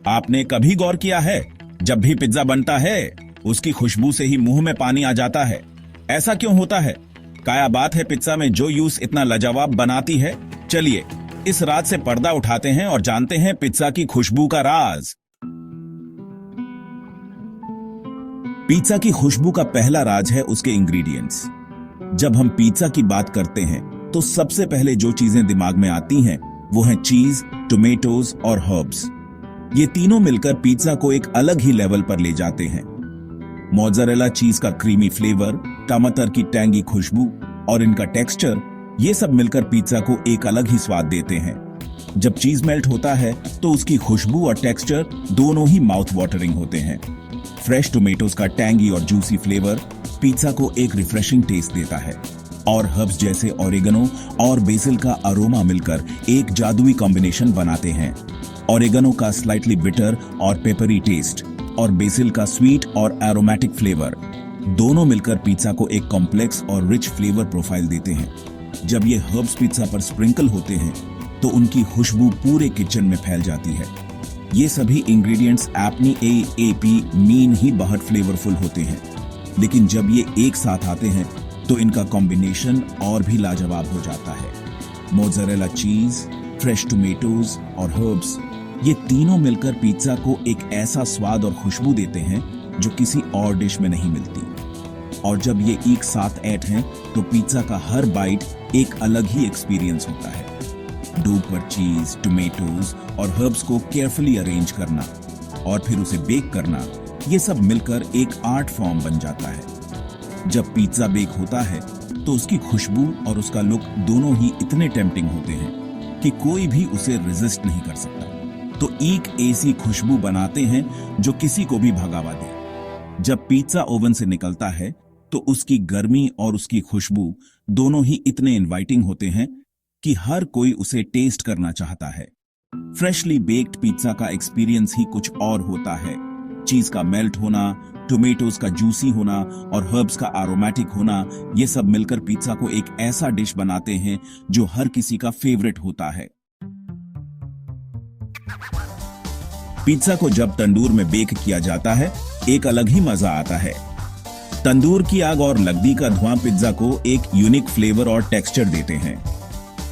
आपने कभी गौर किया है, जब भी पिज्जा बनता है उसकी खुशबू से ही मुंह में पानी आ जाता है। ऐसा क्यों होता है? क्या बात है पिज्जा में जो यूज इतना लाजवाब बनाती है? चलिए इस रात से पर्दा उठाते हैं और जानते हैं पिज्जा की खुशबू का राज। पिज्जा की खुशबू का पहला राज है उसके इंग्रेडिएंट्स। जब हम पिज्जा की बात करते हैं तो सबसे पहले जो चीजें दिमाग में आती हैं वो हैं चीज, टोमेटोज और हर्ब्स। ये तीनों मिलकर पिज्जा को एक अलग ही लेवल पर ले जाते हैं। मोज़रेला चीज का क्रीमी फ्लेवर, टमाटर की टैंगी खुशबू और इनका टेक्सचर, ये सब मिलकर पिज्जा को एक अलग ही स्वाद देते हैं। जब चीज मेल्ट होता है तो उसकी खुशबू और टेक्सचर दोनों ही माउथ वाटरिंग होते हैं। फ्रेश टोमेटोज का टैंगी और जूसी फ्लेवर पिज्जा को एक रिफ्रेशिंग टेस्ट देता है और हर्ब्स जैसे ओरेगनो और बेसिल का अरोमा मिलकर एक जादुई कॉम्बिनेशन बनाते हैं। ओरेगनो का स्लाइटली बिटर और पेपरी टेस्ट और बेसिल का स्वीट और एरोमेटिक फ्लेवर दोनों मिलकर पिज्जा को एक कॉम्प्लेक्स और रिच फ्लेवर प्रोफाइल देते हैं। जब ये हर्ब्स पिज्जा पर स्प्रिंकल होते हैं तो उनकी खुशबू पूरे किचन में फैल जाती है। ये सभी इंग्रेडिएंट्स अपनी एएपी मीन ही बहुत फ्लेवरफुल होते हैं, लेकिन जब ये एक साथ आते हैं तो इनका कॉम्बिनेशन और भी लाजवाब हो जाता है। मोज़रेला चीज, फ्रेश टोमेटोज और हर्ब्स, ये तीनों मिलकर पिज्जा को एक ऐसा स्वाद और खुशबू देते हैं जो किसी और डिश में नहीं मिलती। और जब ये एक साथ ऐड हैं तो पिज्जा का हर बाइट एक अलग ही एक्सपीरियंस होता है। डो पर चीज, टोमेटोज और हर्ब्स को केयरफुली अरेंज करना और फिर उसे बेक करना, ये सब मिलकर एक आर्ट फॉर्म बन जाता है। जब पिज्जा बेक होता है तो उसकी खुशबू और उसका लुक दोनों ही इतने टेम्पटिंग होते हैं कि कोई भी उसे रेजिस्ट नहीं कर सकता। तो एक ऐसी खुशबू बनाते हैं जो किसी को भी भगावा दे। जब पिज्जा ओवन से निकलता है तो उसकी गर्मी और उसकी खुशबू दोनों ही इतने इनवाइटिंग होते हैं कि हर कोई उसे टेस्ट करना चाहता है। फ्रेशली बेक्ड पिज्जा का एक्सपीरियंस ही कुछ और होता है। चीज का मेल्ट होना, टोमेटोज का जूसी होना और हर्ब्स का एरोमेटिक होना, ये सब मिलकर पिज्जा को एक ऐसा डिश बनाते हैं जो हर किसी का फेवरेट होता है। पिज्जा को जब तंदूर में बेक किया जाता है एक अलग ही मजा आता है। तंदूर की आग और लकड़ी का धुआं पिज्जा को एक यूनिक फ्लेवर और टेक्सचर देते हैं।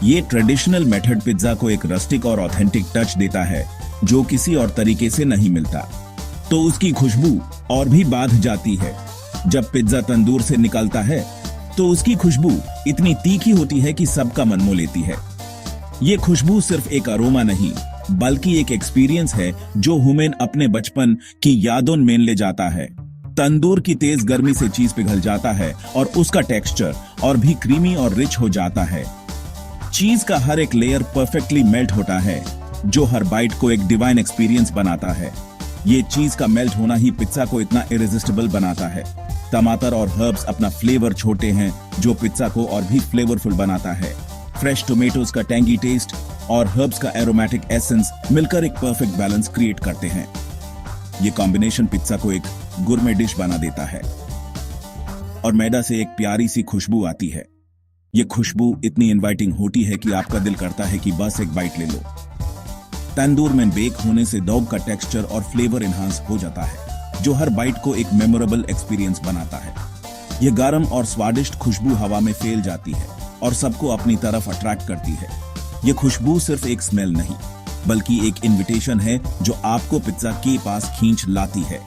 ये ट्रेडिशनल मेथड पिज्जा को एक रस्टिक और ऑथेंटिक टच देता है जो किसी और तरीके से नहीं मिलता। तो उसकी खुशबू और भी बांध जाती है। जब पिज्जा तंदूर से निकलता है तो उसकी खुशबू इतनी तीखी होती है कि सबका मन मोह लेती है। ये खुशबू सिर्फ एक अरोमा नहीं बल्कि एक एक्सपीरियंस है जो हमें अपने बचपन की यादों में ले जाता है। तंदूर की तेज गर्मी से चीज पिघल जाता है और उसका टेक्सचर और भी क्रीमी और रिच हो जाता है। चीज का हर एक लेयर परफेक्टली मेल्ट होता है जो हर बाइट को एक डिवाइन एक्सपीरियंस बनाता है। ये चीज का मेल्ट होना ही पिज्जा को इतना इरेजिस्टिबल बनाता है। टमाटर और हर्ब्स अपना फ्लेवर छोड़ते हैं जो पिज्जा को और भी फ्लेवरफुल बनाता है। फ्रेश टोमेटोज का टैंगी टेस्ट और हर्ब्स का एरोमेटिक एसेंस मिलकर एक परफेक्ट बैलेंस क्रिएट करते हैं। ये कॉम्बिनेशन पिज्जा को एक गुरमे डिश बना देता है। और मैदा से एक प्यारी सी खुशबू आती है। ये खुशबू इतनी इनवाइटिंग होती है कि आपका दिल करता है कि बस एक बाइट ले लो। तंदूर में बेक होने से डो का टेक्सचर और फ्लेवर इनहांस हो जाता है जो हर बाइट को एक मेमोरेबल एक्सपीरियंस बनाता है। ये गर्म और स्वादिष्ट खुशबू हवा में फैल जाती है और सबको अपनी तरफ अट्रैक्ट करती है। ये खुशबू सिर्फ एक स्मेल नहीं बल्कि एक इनविटेशन है जो आपको पिज्जा के पास खींच लाती है।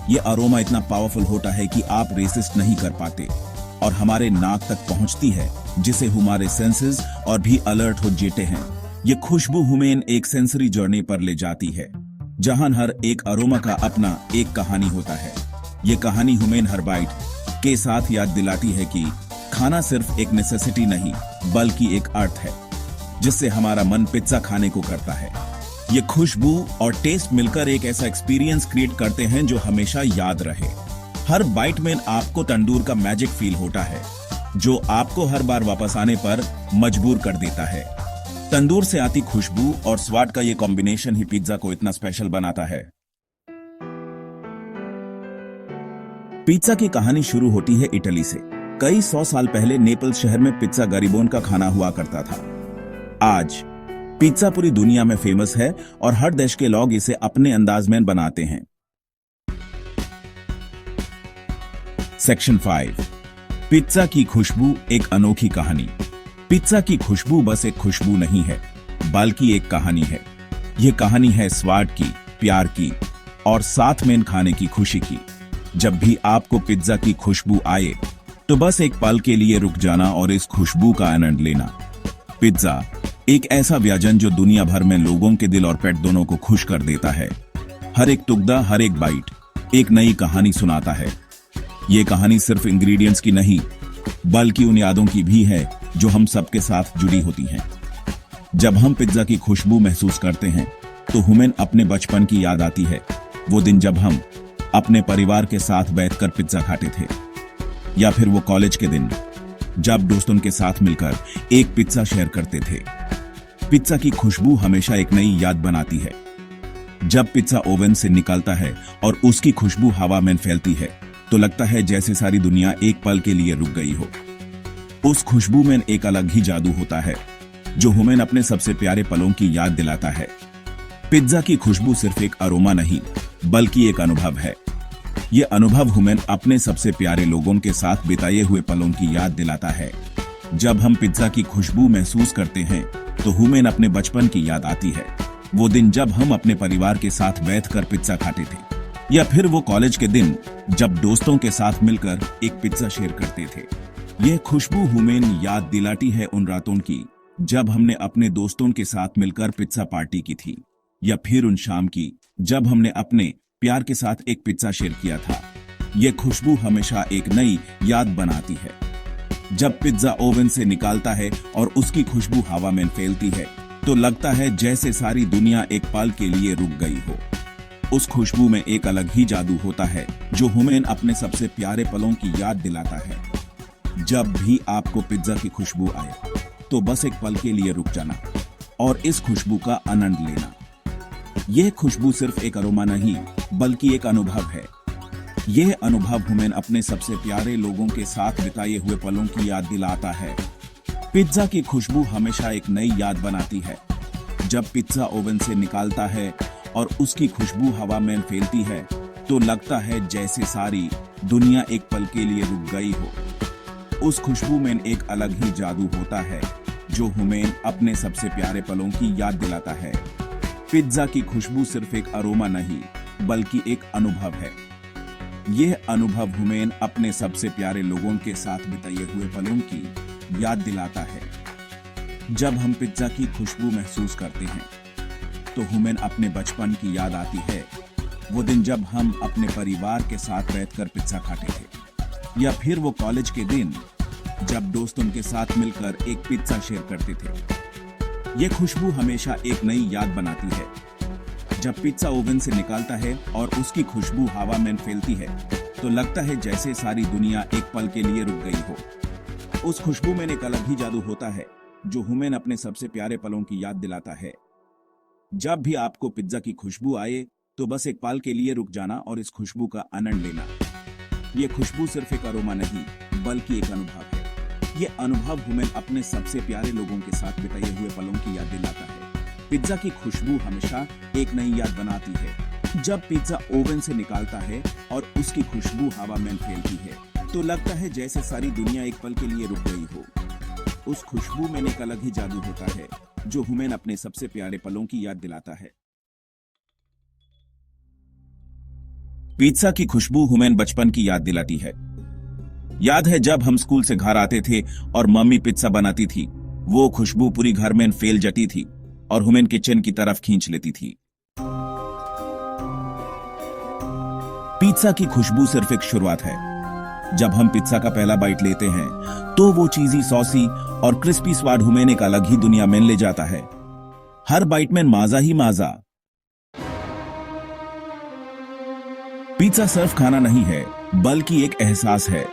ये अरोमा इतना पावरफुल होता है कि आप रेसिस्ट नहीं कर पाते और हमारे नाक तक पहुंचती है जिसे हमारे सेंसेस और भी अलर्ट हो जाते हैं। ये खुशबू हमें एक सेंसरी जर्नी पर ले जाती है जहां हर एक अरोमा का अपना एक कहानी होता है। ये कहानी हमें हर बाइट के साथ याद दिलाती है कि खाना सिर्फ एक नेसेसिटी नहीं बल्कि एक अर्थ है जिससे हमारा मन पिज्जा खाने को करता है। ये खुशबू और टेस्ट मिलकर एक ऐसा एक्सपीरियंस क्रिएट करते हैं जो हमेशा याद रहे। हर बाइट में आपको तंदूर का मैजिक फील होता है जो आपको हर बार वापस आने पर मजबूर कर देता है। तंदूर से आती खुशबू और स्वाद का ये कॉम्बिनेशन ही पिज्जा को इतना स्पेशल बनाता है। पिज्जा की कहानी शुरू होती है इटली से। कई 100 साल पहले नेपल्स शहर में पिज्जा गरीबों का खाना हुआ करता था। आज पिज्जा पूरी दुनिया में फेमस है और हर देश के लोग इसे अपने अंदाज में बनाते हैं। सेक्शन 5, पिज्जा की खुशबू एक अनोखी कहानी। पिज्जा की खुशबू बस एक खुशबू नहीं है, बल्कि एक कहानी है। यह कहानी है स्वाद की, प्यार की और साथ में खाने की खुशी की। जब भी आपको पिज्जा की खुशबू आए तो बस एक पल के लिए रुक जाना और इस खुशबू का आनंद लेना। पिज्जा एक ऐसा व्यंजन जो दुनिया भर में लोगों के दिल और पेट दोनों को खुश कर देता है। हर एक टुकड़ा, हर एक बाइट एक नई कहानी सुनाता है। ये कहानी सिर्फ इंग्रेडिएंट्स की नहीं, बल्कि उन यादों की भी है जो हम सबके साथ जुड़ी होती हैं। जब हम पिज्जा की खुशबू महसूस करते हैं तो हमें अपने बचपन की याद आती है। वो दिन जब हम अपने परिवार के साथ बैठकर पिज्जा खाते थे, या फिर वो कॉलेज के दिन जब दोस्तों के साथ मिलकर एक पिज्जा शेयर करते थे। पिज्जा की खुशबू हमेशा एक नई याद बनाती है। जब पिज्जा ओवन से निकलता है और उसकी खुशबू हवा में फैलती है तो लगता है जैसे सारी दुनिया एक पल के लिए रुक गई हो। उस खुशबू में एक अलग ही जादू होता है जो हमें अपने सबसे प्यारे पलों की याद दिलाता है। पिज्जा की खुशबू सिर्फ एक अरोमा नहीं, बल्कि एक अनुभव है। यह अनुभव हमें अपने सबसे प्यारे लोगों के साथ बिताए हुए पलों की याद दिलाता है। जब हम पिज्जा की खुशबू महसूस करते हैं तो हमें अपने बचपन की याद आती है। वो दिन जब हम अपने परिवार के साथ बैठकर पिज्जा खाते थे, या फिर वो कॉलेज के दिन जब दोस्तों के साथ मिलकर एक पिज्जा शेयर करते थे। यह खुशबू हमें याद दिलाती है उन रातों की जब हमने अपने दोस्तों के साथ मिलकर पिज्जा पार्टी की थी, या फिर उन शाम की जब हमने अपने प्यार के साथ एक पिज्जा शेयर किया था। यह खुशबू हमेशा एक नई याद बनाती है। जब पिज्जा ओवन से निकलता है और उसकी खुशबू हवा में फैलती है तो लगता है जैसे सारी दुनिया एक पल के लिए रुक गई हो। उस खुशबू में एक अलग ही जादू होता है जो हमें अपने सबसे प्यारे पलों की याद दिलाता है। जब भी आपको पिज्जा की खुशबू आए तो बस एक पल के लिए रुक जाना और इस खुशबू का आनंद लेना। यह खुशबू सिर्फ एक अरोमा नहीं, बल्कि एक अनुभव है। यह अनुभव हमें अपने सबसे प्यारे लोगों के साथ बिताए हुए पलों की याद दिलाता है। पिज्जा की खुशबू हमेशा एक नई याद बनाती है। जब पिज्जा ओवन से निकलता है और उसकी खुशबू हवा में फैलती है तो लगता है जैसे सारी दुनिया एक पल के लिए रुक गई हो। उस खुशबू में एक अलग ही जादू होता है जो हमें अपने सबसे प्यारे पलों की याद दिलाता है। पिज्जा की खुशबू सिर्फ एक अरोमा नहीं, बल्कि एक अनुभव है। यह अनुभव हमें अपने सबसे प्यारे लोगों के साथ बिताए हुए पलों की याद दिलाता है। जब हम पिज्जा की खुशबू महसूस करते हैं तो हमें अपने बचपन की याद आती है। वो दिन जब हम अपने परिवार के साथ बैठकर पिज्जा खाते थे, या फिर वो कॉलेज के दिन जब दोस्तों के साथ मिलकर एक पिज्जा शेयर करते थे। यह खुशबू हमेशा एक नई याद बनाती है। जब पिज्जा ओवन से निकलता है और उसकी खुशबू हवा में फैलती है तो लगता है जैसे सारी दुनिया एक पल के लिए रुक गई हो। उस खुशबू में एक अलग ही जादू होता है जो हमें अपने सबसे प्यारे पलों की याद दिलाता है। जब भी आपको पिज्जा की खुशबू आए तो बस एक पल के लिए रुक जाना और इस खुशबू का आनंद लेना। यह खुशबू सिर्फ एक अरोमा नहीं, बल्कि एक अनुभव है। यह अनुभव हमें अपने सबसे प्यारे लोगों के साथ बिताए हुए पलों की याद दिलाता है। पिज्जा की खुशबू हमेशा एक नई याद बनाती है। जब पिज्जा ओवन से निकलता है और उसकी खुशबू हवा में फैलती है तो लगता है जैसे सारी दुनिया एक पल के लिए रुक गई हो। उस खुशबू में एक अलग ही जादू होता है जो हमें अपने सबसे प्यारे पलों की याद दिलाता है। पिज्जा की खुशबू हमें बचपन की याद दिलाती है। याद है जब हम स्कूल से घर आते थे और मम्मी पिज्जा बनाती थी। वो खुशबू पूरी घर में फैल जाती थी और हमें किचन की तरफ खींच लेती थी। पिज्जा की खुशबू सिर्फ एक शुरुआत है। जब हम पिज्जा का पहला बाइट लेते हैं तो वो चीजी, सॉसी और क्रिस्पी स्वाद हमें एक अलग ही दुनिया में ले जाता है। हर बाइट में माजा ही माजा। पिज्जा सिर्फ खाना नहीं है, बल्कि एक एहसास है।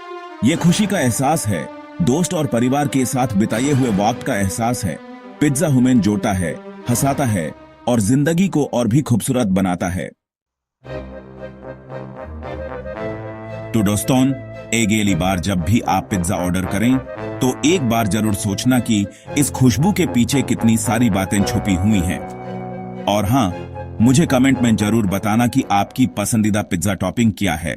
यह खुशी का एहसास है, दोस्त और परिवार के साथ बिताए हुए वक्त का एहसास है। पिज्जा हमें जोड़ता है, हंसाता है और जिंदगी को और भी खूबसूरत बनाता है। तो दोस्तों, अगली बार जब भी आप पिज्जा ऑर्डर करें तो एक बार जरूर सोचना कि इस खुशबू के पीछे कितनी सारी बातें छुपी हुई हैं। और हाँ, मुझे कमेंट में जरूर बताना कि आपकी पसंदीदा पिज्जा टॉपिंग क्या है।